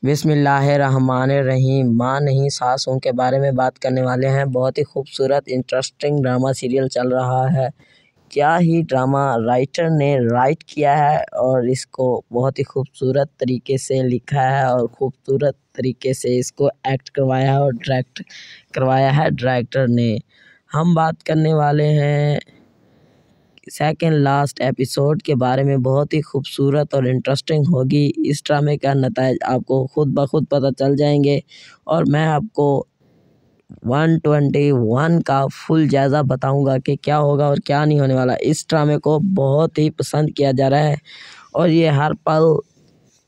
बिस्मिल्लाहिर्रहमानिर्रहीम। माँ नहीं सासों के बारे में बात करने वाले हैं। बहुत ही खूबसूरत इंटरेस्टिंग ड्रामा सीरियल चल रहा है। क्या ही ड्रामा राइटर ने राइट किया है और इसको बहुत ही खूबसूरत तरीके से लिखा है और खूबसूरत तरीके से इसको एक्ट करवाया है और डायरेक्ट करवाया है डायरेक्टर ने। हम बात करने वाले हैं सेकंड लास्ट एपिसोड के बारे में। बहुत ही खूबसूरत और इंटरेस्टिंग होगी। इस ड्रामे का नताइज आपको खुद ब खुद पता चल जाएंगे और मैं आपको 121 का फुल जायज़ा बताऊंगा कि क्या होगा और क्या नहीं होने वाला। इस ड्रामे को बहुत ही पसंद किया जा रहा है और ये हर पल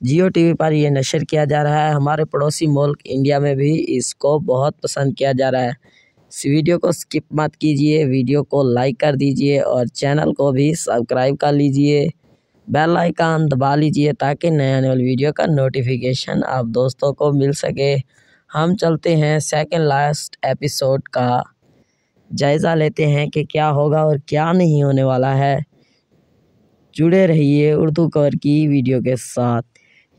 जियो टीवी पर ये नशर किया जा रहा है। हमारे पड़ोसी मुल्क इंडिया में भी इसको बहुत पसंद किया जा रहा है। इस वीडियो को स्किप मत कीजिए, वीडियो को लाइक कर दीजिए और चैनल को भी सब्सक्राइब कर लीजिए। बेल आइकन दबा लीजिए ताकि नए आने वाली वीडियो का नोटिफिकेशन आप दोस्तों को मिल सके। हम चलते हैं सेकंड लास्ट एपिसोड का जायज़ा लेते हैं कि क्या होगा और क्या नहीं होने वाला है। जुड़े रहिए उर्दू कवर की वीडियो के साथ।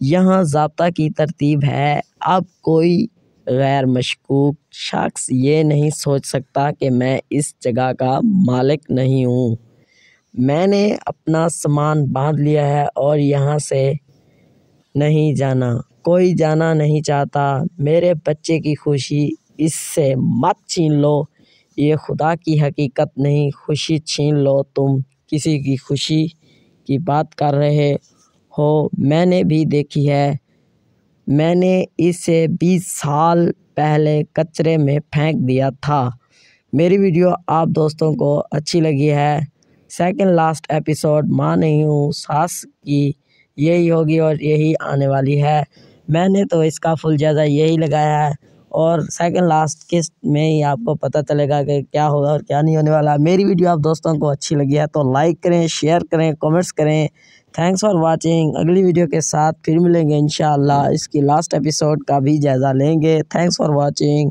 यहाँ ज़ाब्ता की तरतीब है, अब कोई गैर मशकूक शख्स ये नहीं सोच सकता कि मैं इस जगह का मालिक नहीं हूँ। मैंने अपना सामान बांध लिया है और यहाँ से नहीं जाना। कोई जाना नहीं चाहता। मेरे बच्चे की खुशी इससे मत छीन लो। ये खुदा की हकीकत नहीं, खुशी छीन लो। तुम किसी की खुशी की बात कर रहे हो, मैंने भी देखी है। मैंने इसे 20 साल पहले कचरे में फेंक दिया था। मेरी वीडियो आप दोस्तों को अच्छी लगी है। सेकंड लास्ट एपिसोड माँ नहीं हूँ सास की यही होगी और यही आने वाली है। मैंने तो इसका फुल जायज़ा यही लगाया है और सेकंड लास्ट किस्त में ही आपको पता चलेगा कि क्या होगा और क्या नहीं होने वाला। मेरी वीडियो आप दोस्तों को अच्छी लगी है तो लाइक करें, शेयर करें, कमेंट्स करें। Thanks for watching. अगली वीडियो के साथ फिर मिलेंगे इंशाअल्लाह। इसकी लास्ट एपिसोड का भी जायज़ा लेंगे। Thanks for watching.